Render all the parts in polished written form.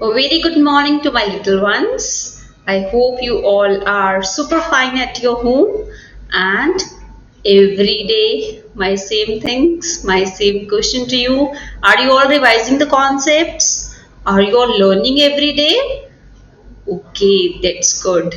A very good morning to my little ones. I hope you all are super fine at your home and every day my same things, my same question to you. Are you all revising the concepts? Are you all learning every day? Okay, that's good.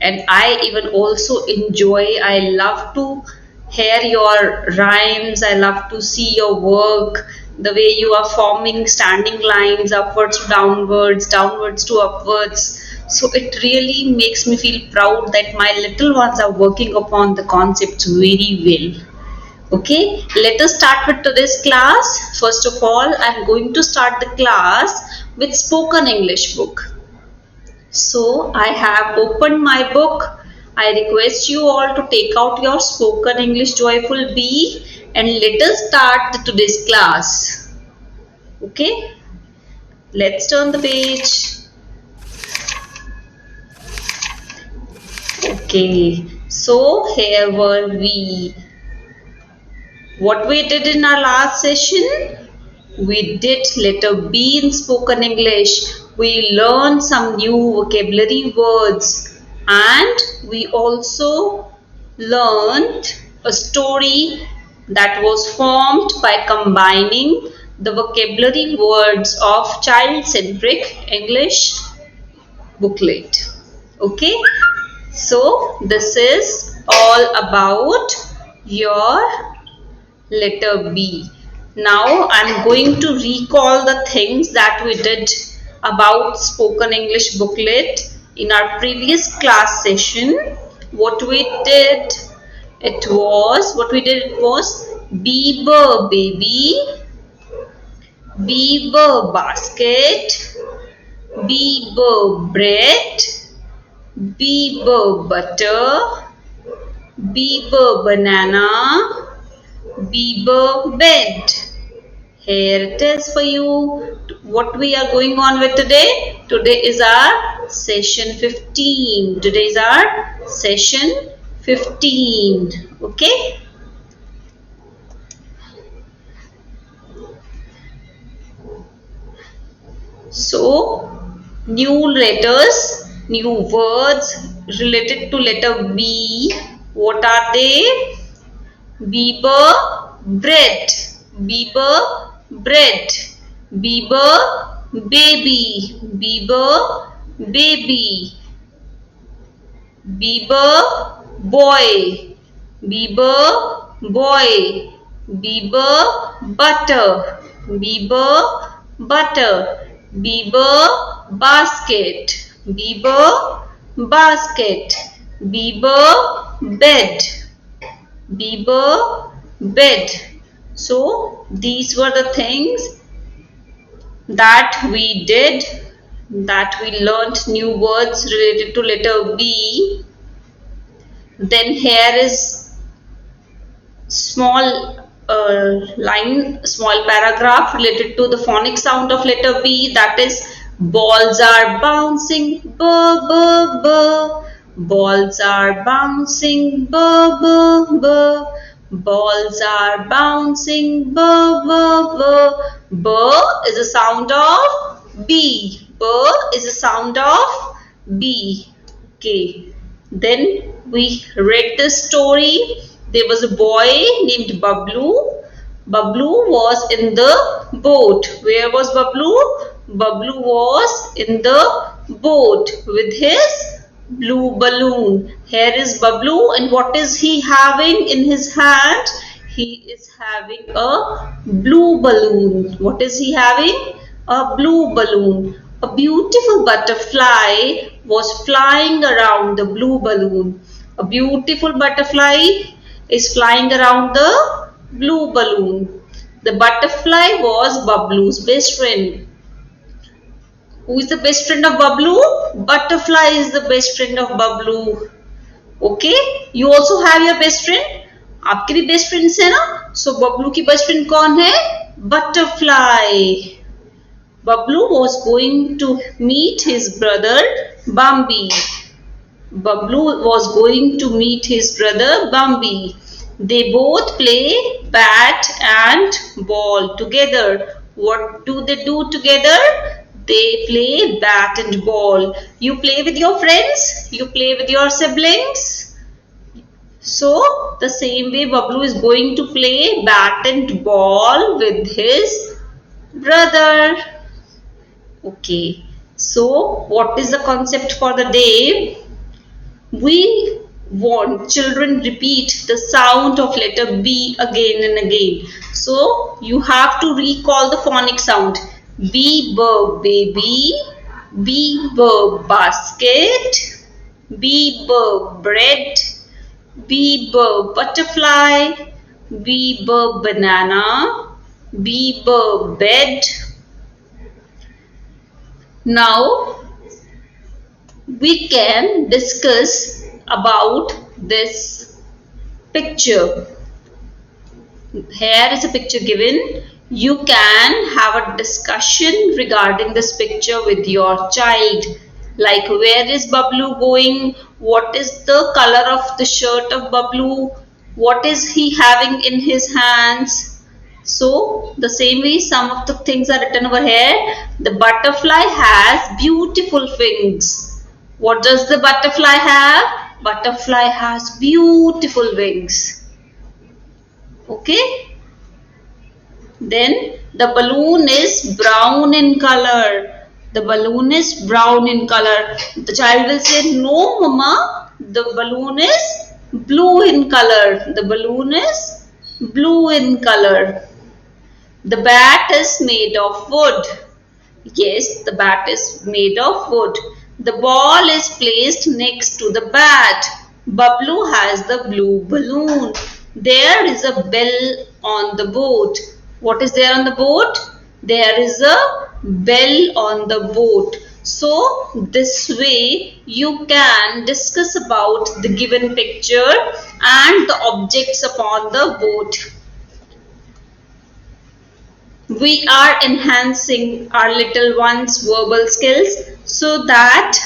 And I even also I love to hear your rhymes. I love to see your work, the way you are forming standing lines, upwards to downwards, downwards to upwards. So it really makes me feel proud that my little ones are working upon the concepts very well. Okay, let us start with today's class. First of all, I am going to start the class with spoken English book. So I have opened my book. I request you all to take out your spoken English Joyful Bee and let us start today's class. Okay, let's turn the page. Okay, so here were we. What we did in our last session? We did letter B in spoken English. We learned some new vocabulary words and we also learned a story that was formed by combining the vocabulary words of child-centric English booklet. Okay, so this is all about your letter B. Now I'm going to recall the things that we did about spoken English booklet in our previous class session. What we did it was Beaver baby, beaver basket, beaver bread, beaver butter, beaver banana, beaver bed. Here it is for you. What we are going on with today? Today is our session 15. Today is our session 15. Okay. So, new letters, new words related to letter B. What are they? Beaver bread, beaver bread, beaver baby, beaver baby, beaver boy, beaver boy, beaver butter, beaver butter, beaver basket, beaver basket, beaver bed, beaver bed. So these were the things that we did, that we learnt new words related to letter B. Then here is small small paragraph related to the phonic sound of letter B, that is balls are bouncing, buh, buh, buh. Balls are bouncing, buh, buh, buh. Balls are bouncing, buh, buh, buh. Buh is a sound of B. Buh is a sound of B. Okay. Then we read the story. There was a boy named Bablu. Bablu was in the boat. Where was Bablu? Bablu was in the boat with his blue balloon. Here is Bablu, and what is he having in his hand? He is having a blue balloon. What is he having? A blue balloon. A beautiful butterfly was flying around the blue balloon. A beautiful butterfly is flying around the blue balloon. The butterfly was Bablu's best friend. Who is the best friend of Bablu? Butterfly is the best friend of Bablu. Okay? You also have your best friend? आपके भी best friends है ना? So Bablu की best friend कौन है? Butterfly. Bablu was going to meet his brother Bambi. Bablu was going to meet his brother Bambi. They both play bat and ball together. What do they do together? They play bat and ball. You play with your friends, you play with your siblings. So the same way Bablu is going to play bat and ball with his brother. Okay, so what is the concept for the day? We want children repeat the sound of letter B again and again. So you have to recall the phonic sound. B, B, baby. B, B, basket. B, B, bread. B, B, butterfly. B, B, banana. B, B, bed. Now we can discuss about this picture. Here is a picture given. You can have a discussion regarding this picture with your child. Like, where is Bablu going? What is the color of the shirt of Bablu? What is he having in his hands? So, the same way some of the things are written over here. The butterfly has beautiful wings. What does the butterfly have? Butterfly has beautiful wings. Okay. Then the balloon is brown in color. The balloon is brown in color. The child will say, no, mama, the balloon is blue in color. The balloon is blue in color. The bat is made of wood. Yes, the bat is made of wood. The ball is placed next to the bat. Bablu has the blue balloon. There is a bell on the boat. What is there on the boat? There is a bell on the boat. So this way you can discuss about the given picture and the objects upon the boat. We are enhancing our little ones' verbal skills so that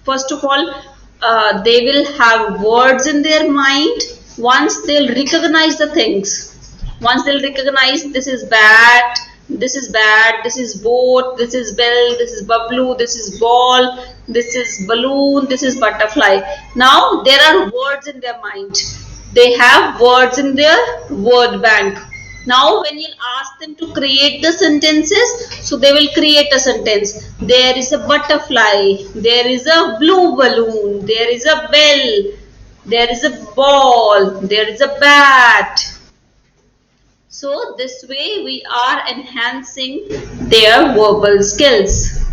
first of all they will have words in their mind. Once they'll recognize the things, once they'll recognize this is bat, this is bat, this is boat, this is bell, this is Bablu, this is ball, this is balloon, this is butterfly. Now there are words in their mind. They have words in their word bank. Now when you ask them to create the sentences, so they will create a sentence. There is a butterfly, there is a blue balloon, there is a bell, there is a ball, there is a bat. So this way we are enhancing their verbal skills.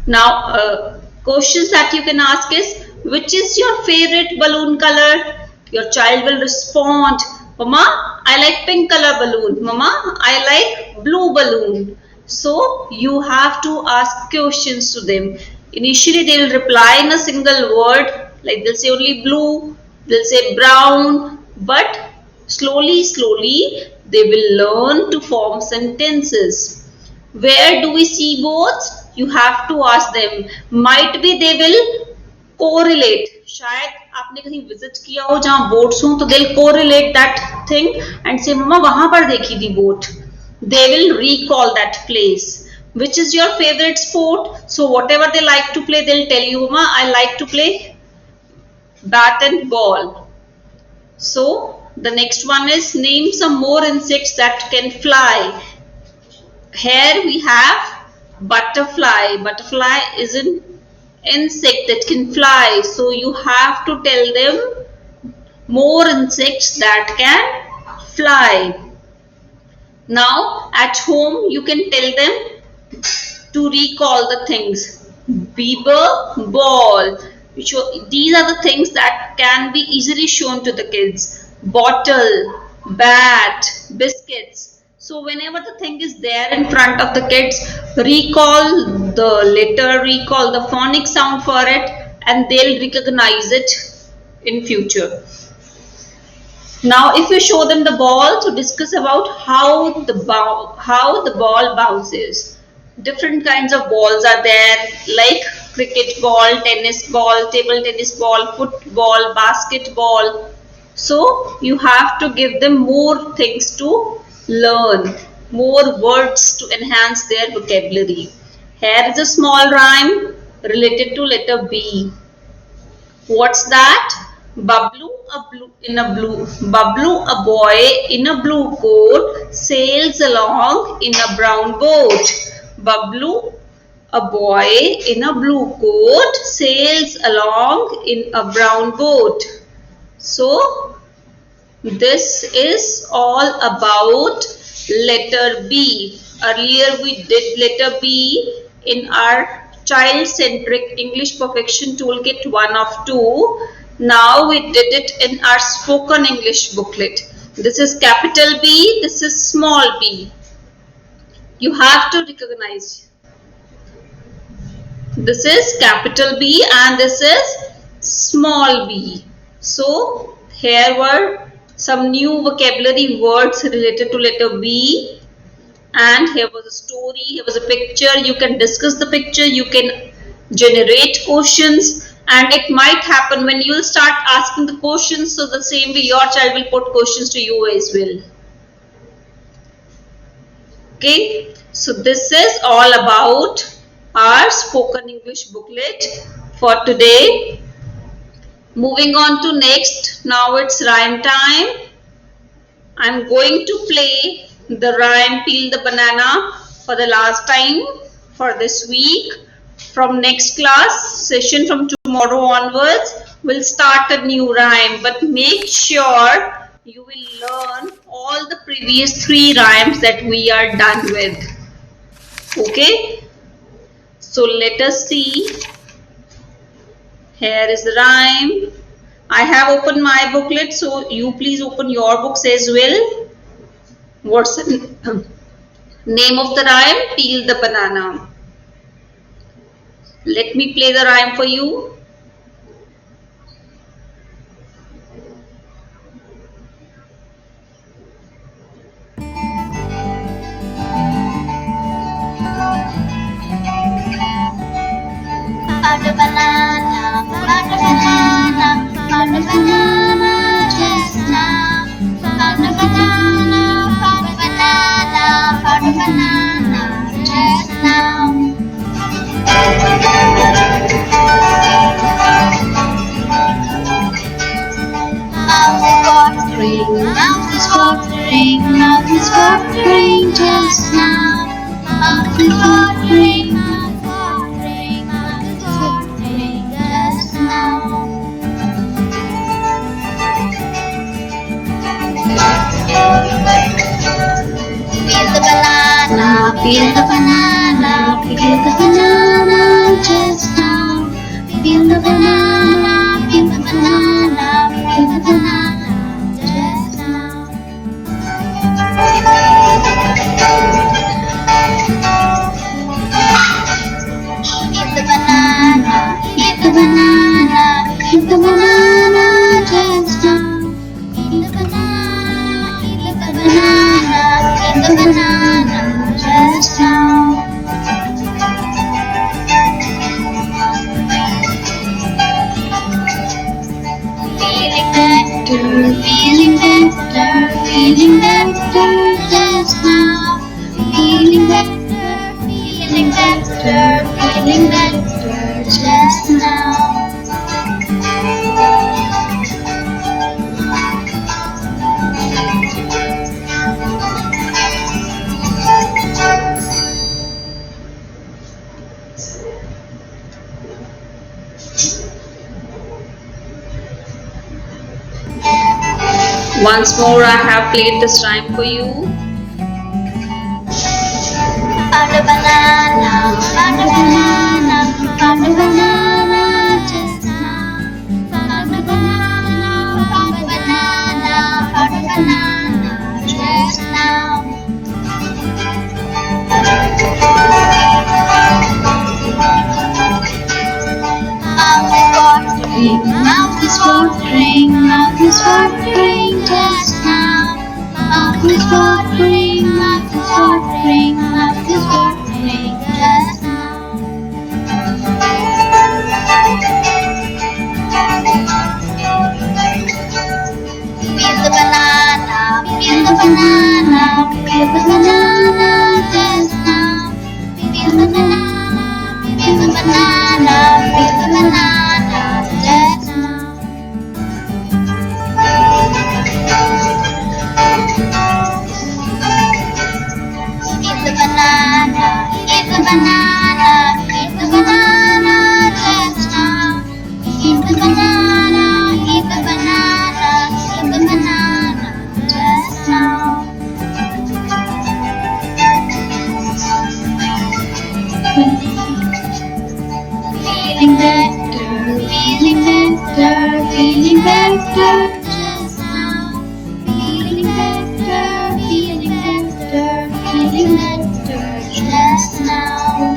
Now questions that you can ask is, which is your favorite balloon color? Your child will respond, Mama, I like pink color balloon. Mama, I like blue balloon. So you have to ask questions to them. Initially they will reply in a single word, like they'll say only blue, they'll say brown, but slowly they will learn to form sentences. Where do we see boats? You have to ask them. Might be they will correlate. शायद आपने कहीं visit किया हो जहां boats हो तो they'll correlate that thing and say mama वहां पर देखी थी boat. They will recall that place. Which is your favorite sport? So whatever they like to play, they'll tell you, mama, I like to play bat and ball. So the next one is, name some more insects that can fly. Here we have butterfly. Butterfly is an insect that can fly. So you have to tell them more insects that can fly. Now at home you can tell them to recall the things. Beaver, ball. These are the things that can be easily shown to the kids. Bottle, bat, biscuits. So whenever the thing is there in front of the kids, recall the letter, recall the phonic sound for it, and they'll recognize it in future. Now if you show them the ball, so discuss about how the ball bounces. Different kinds of balls are there, like cricket ball, tennis ball, table tennis ball, football, basketball. So you have to give them more things to learn, more words to enhance their vocabulary. Here is a small rhyme related to letter B. What's that? Bablu, Bablu, a boy in a blue coat, sails along in a brown boat. Bablu, a boy in a blue coat, sails along in a brown boat. So, this is all about letter B. Earlier we did letter B in our child-centric English Perfection Toolkit 1 of 2. Now we did it in our spoken English booklet. This is capital B, this is small b. You have to recognize. This is capital B and this is small b. So here were some new vocabulary words related to letter B. And here was a story, here was a picture. You can discuss the picture, you can generate questions, and it might happen when you will start asking the questions, so the same way your child will put questions to you as well. Okay, so this is all about our spoken English booklet for today. Moving on to next, now it's rhyme time. I'm going to play the rhyme Peel the Banana for the last time for this week. From next class session, from tomorrow onwards, we'll start a new rhyme, but make sure you will learn all the previous 3 rhymes that we are done with. Okay, so let us see. Here is the rhyme. I have opened my booklet, so you please open your books as well. What's the name of the rhyme? Peel the banana. Let me play the rhyme for you. Found a banana, found a banana, found a banana just now. Found a banana, found a banana, found a banana just now. Mouth is watering, mouth is watering just now. Mouth is watering, mouth is watering, mouth is watering just now. Peel the banana, peel the banana, peel the banana just now. Peel the banana, peel the banana, peel the banana just now. Eat the banana, eat the banana, eat the banana just now. Eat the banana, eat the banana, eat the banana just now. Feeling better, feeling better, feeling better just now. Feeling better, feeling better, feeling better just now. Once more, I have played this rhyme for you. Found a banana, found a banana, found a banana just now. Found a banana, found a banana, found a banana just now. Mouth is watering, mouth is watering just now. Mouth is watering, mouth is watering, mouth is watering just now. Peel the banana, peel the banana, peel the banana just now. Peel the banana. banana, peel the banana just now. Eat the banana, eat the banana, eat the banana just now. Eat the banana, eat the banana, eat the banana just now. Feeling better, feeling better, feeling better just now. Feeling better, feeling better, feeling better just now.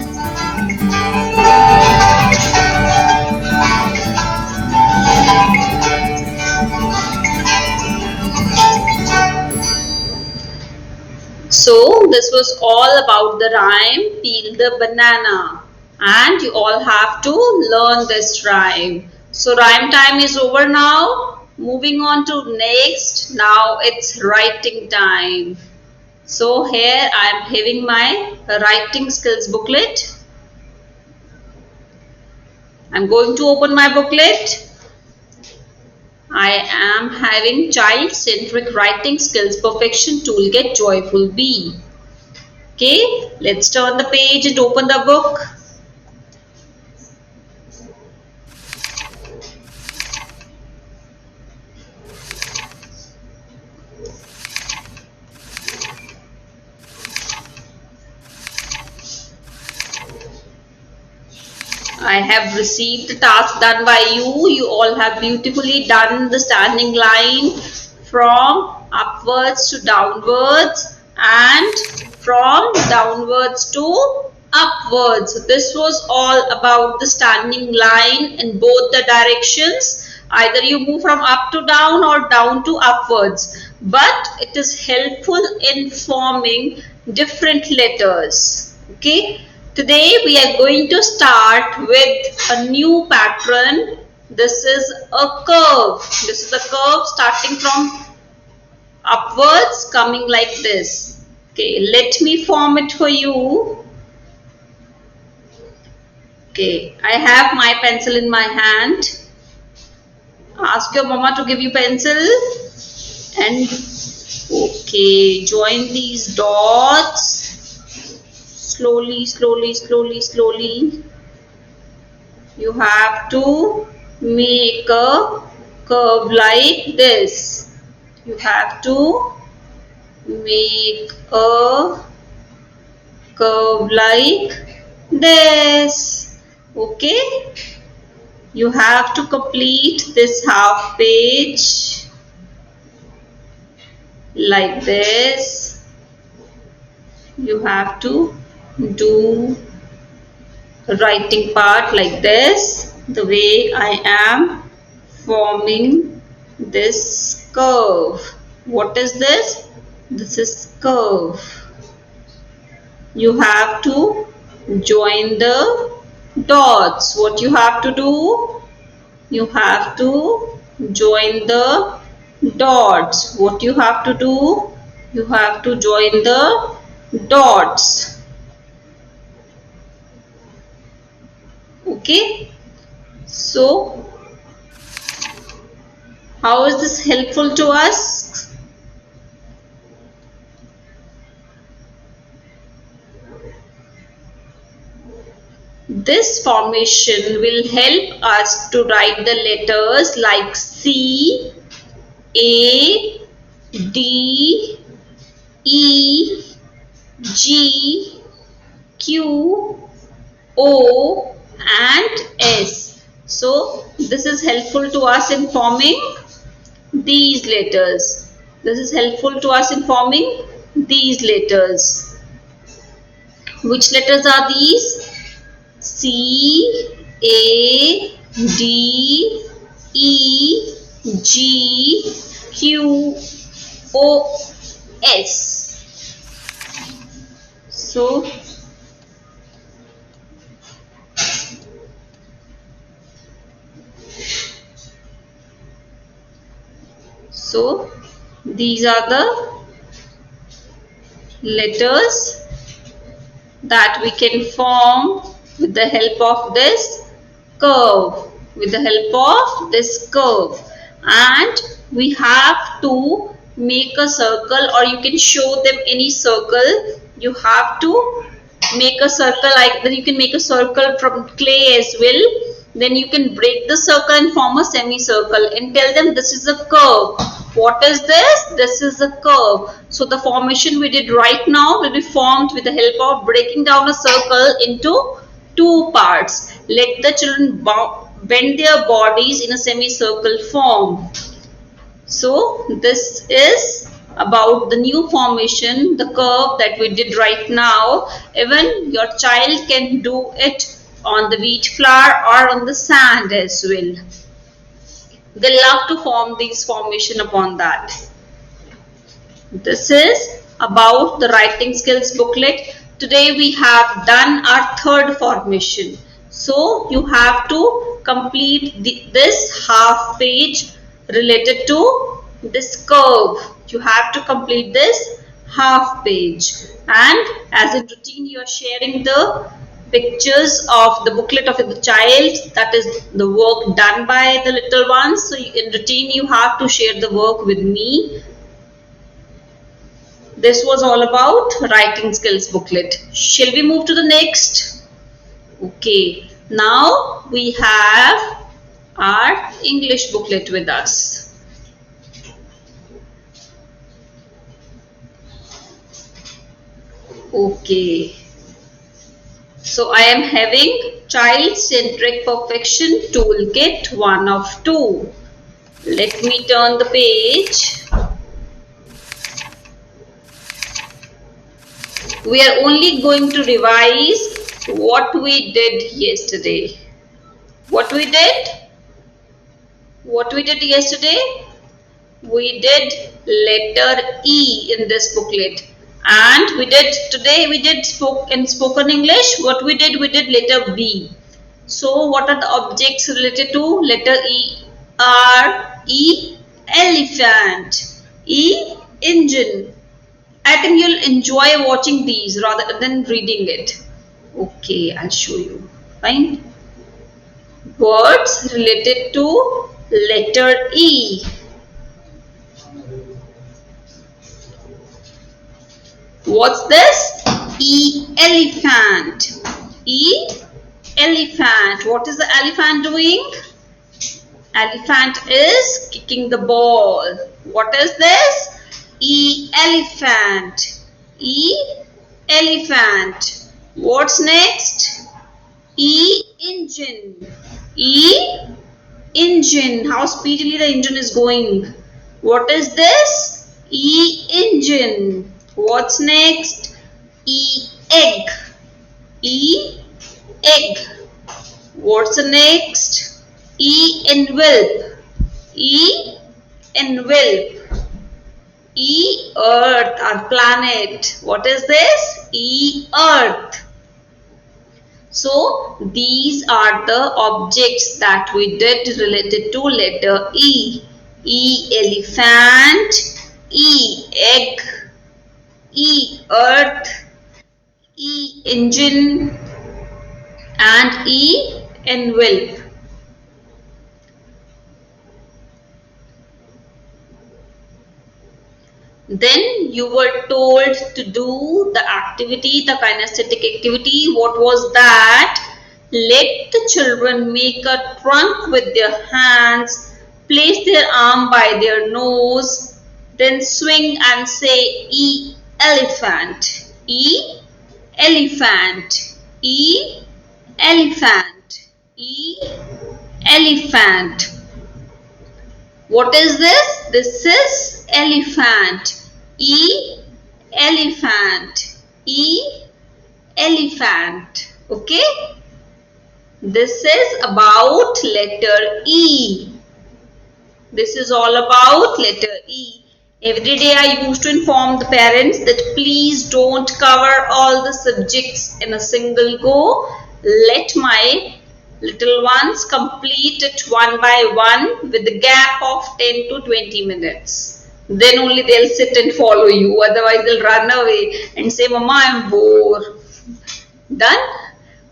So this was all about the rhyme peel the banana, and you all have to learn this rhyme. So rhyme time is over now. Moving on to next. Now it's writing time. So here I am having my writing skills booklet. I'm going to open my booklet. I am having child-centric writing skills perfection tool get joyful bee. Okay, let's turn the page and open the book. I have received the task done by you. You all have beautifully done the standing line from upwards to downwards and from downwards to upwards. This was all about the standing line in both the directions. Either you move from up to down or down to upwards. But it is helpful in forming different letters. Okay. Today we are going to start with a new pattern. This is a curve. This is a curve starting from upwards coming like this. Okay, let me form it for you. Okay, I have my pencil in my hand. Ask your mama to give you pencil. And okay, join these dots. Slowly, slowly, slowly, slowly. You have to make a curve like this. You have to make a curve like this. Okay? You have to complete this half page like this. You have to do the writing part like this, the way I am forming this curve. What is this? This is curve. You have to join the dots. What you have to do? You have to join the dots. What you have to do? You have to join the dots. Okay, so how is this helpful to us? This formation will help us to write the letters like C, A, D, E, G, Q, O and S. So this is helpful to us in forming these letters. This is helpful to us in forming these letters. Which letters are these? C, A, D, E, G, Q, O, S. So these are the letters that we can form with the help of this curve. With the help of this curve. And we have to make a circle, or you can show them any circle. You have to make a circle like that. You can make a circle from clay as well. Then you can break the circle and form a semicircle and tell them this is a curve. What is this? This is a curve. So the formation we did right now will be formed with the help of breaking down a circle into two parts. Let the children bend their bodies in a semicircle form. So this is about the new formation, the curve that we did right now. Even your child can do it on the wheat flour or on the sand as well. They love to form these formation upon that. This is about the writing skills booklet. Today we have done our third formation. So you have to complete this half page related to this curve. You have to complete this half page. And as in routine, you are sharing the pictures of the booklet of the child, that is the work done by the little ones. So in routine, you have to share the work with me. This was all about writing skills booklet. Shall we move to the next? Okay, now we have our English booklet with us. Okay, so I am having child-centric perfection toolkit 1 of 2. Let me turn the page. We are only going to revise what we did yesterday. What we did? What we did yesterday? We did letter E in this booklet. And we did today, we did spoken English. What we did letter B. So what are the objects related to letter E? Are E, elephant. E, engine. I think you'll enjoy watching these rather than reading it. Okay, I'll show you. Fine. Words related to letter E. What's this? E, elephant. E, elephant. What is the elephant doing? Elephant is kicking the ball. What is this? E, elephant. E, elephant. What's next? E, engine. E, engine. How speedily the engine is going. What is this? E, engine. What's next? E, egg. E, egg. What's the next? E, envelope. E, envelope. E, earth, our planet. What is this? E, earth. So these are the objects that we did related to letter E. E, elephant. E, egg. E, earth. E, engine. And E, envelope. Then you were told to do the activity, the kinesthetic activity. What was that? Let the children make a trunk with their hands, place their arm by their nose, then swing and say E, elephant. E, elephant. E, elephant. E, elephant. What is this? This is elephant. E, elephant. E, elephant. Okay? This is about letter E. This is all about letter E. Every day I used to inform the parents that please don't cover all the subjects in a single go. Let my little ones complete it one by one with a gap of 10 to 20 minutes. Then only they'll sit and follow you. Otherwise they'll run away and say, Mama, I'm bored. Done?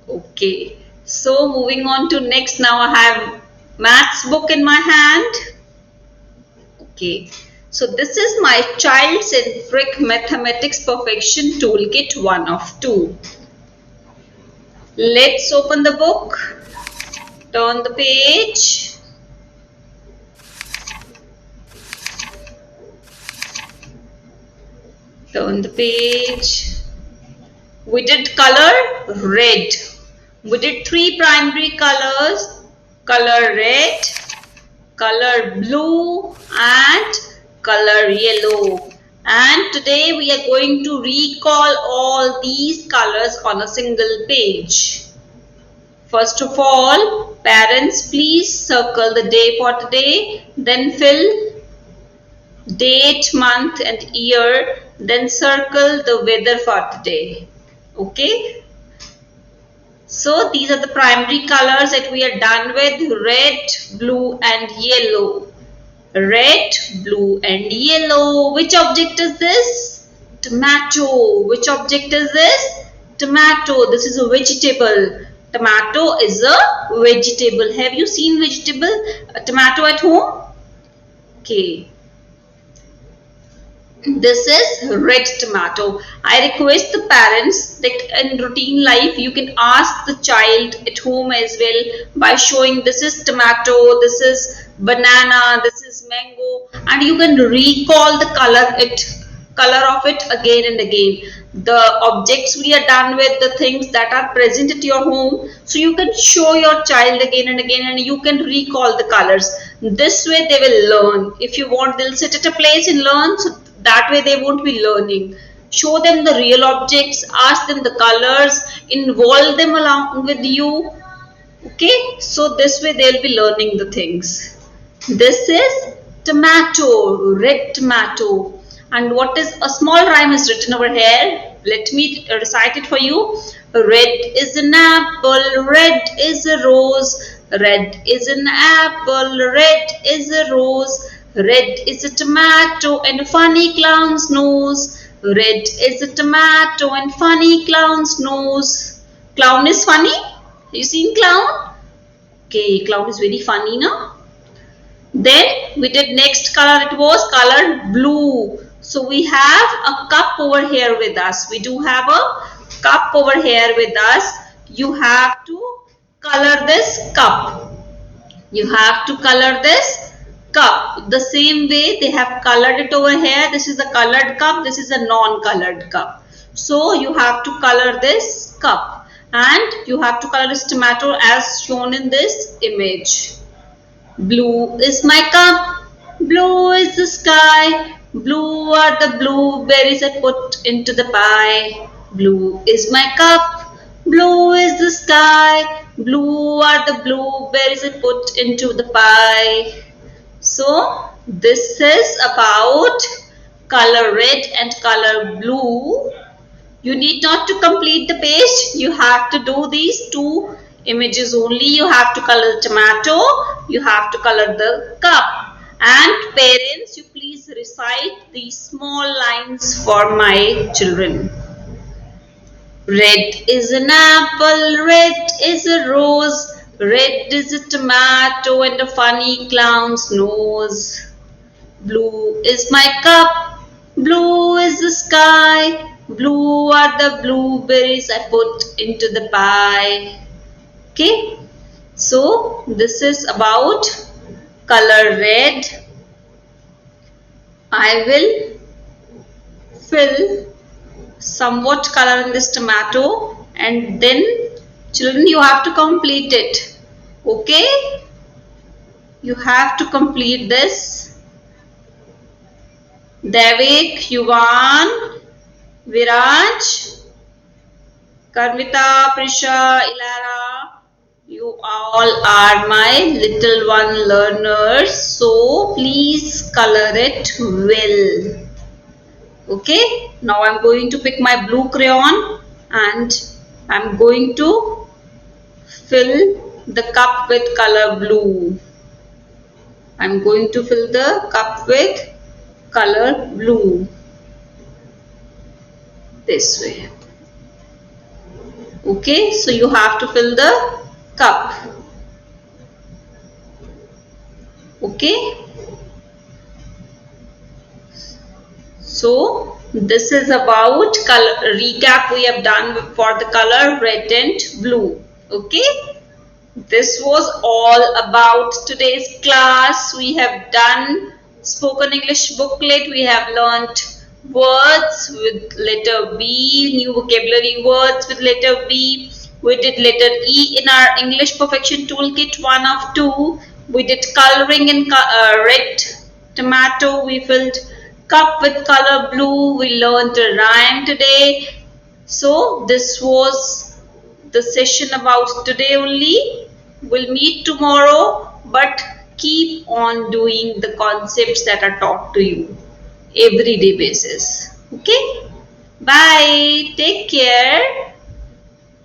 Okay. So moving on to next, now I have maths book in my hand. Okay. So this is my child-centric mathematics perfection toolkit 1 of 2. Let's open the book. Turn the page. Turn the page. We did color red. We did 3 primary colors. Color red, color blue and color yellow. And today we are going to recall all these colors on a single page. First of all, parents, please circle the day for today, then fill date, month and year, then circle the weather for today. Okay. So these are the primary colors that we are done with: red, blue and yellow. Red, blue and yellow. Which object is this? Tomato. Which object is this? Tomato. This is a vegetable. Tomato is a vegetable. Have you seen a tomato at home? Okay. This is red tomato. I request the parents that in routine life you can ask the child at home as well by showing this is tomato, this is banana, this is mango, and you can recall the color of it again and again. The objects we are done with, the things that are present at your home, so you can show your child again and again and you can recall the colors. This way they will learn. If you want, they'll sit at a place and learn. So that way they won't be learning. Show them the real objects, ask them the colors, involve them along with you. Okay, so this way they'll be learning the things. This is tomato, red tomato. And what is a small rhyme is written over here. Let me recite it for you. Red is an apple, red is a rose. Red is an apple, red is a rose. Red is a tomato and a funny clown's nose. Red is a tomato and funny clown's nose. Clown is funny? Have you seen clown? Okay, clown is very funny, no? Then we did next color, it was colored blue. So we have a cup over here with us. We do have a cup over here with us. You have to color this cup. You have to color this cup. The same way they have colored it over here. This is a colored cup. This is a non-colored cup. So you have to color this cup. And you have to color this tomato as shown in this image. Blue is my cup. Blue is the sky. Blue are the blueberries I put into the pie. Blue is my cup. Blue is the sky. Blue are the blueberries I put into the pie. So this is about color red and color blue. You need not to complete the page. You have to do these 2 images only. You have to color the tomato. You have to color the cup. And parents, you please recite these small lines for my children. Red is an apple, red is a rose, red is a tomato and a funny clown's nose. Blue is my cup, blue is the sky, blue are the blueberries I put into the pie. Okay, so this is about color red. I will fill somewhat color in this tomato and then children you have to complete it. Okay, you have to complete this. Devik, Yuvan, Viraj, Karmita, Prisha, Ilara, you all are my little one learners, so please color it well. Okay, now I'm going to pick my blue crayon and I'm going to fill the cup with color blue. I'm going to fill the cup with color blue. This way. Okay, so you have to fill the cup. Okay, so this is about color recap we have done for the color red and blue. Okay, this was all about today's class. We have done spoken English booklet. We have learnt words with letter B, new vocabulary words with letter B. We did letter E in our English Perfection Toolkit 1 of 2. We did coloring in red tomato. We filled cup with color blue. We learned a rhyme today. So this was the session about today only. We'll meet tomorrow, but keep on doing the concepts that are taught to you everyday basis. Okay? Bye. Take care.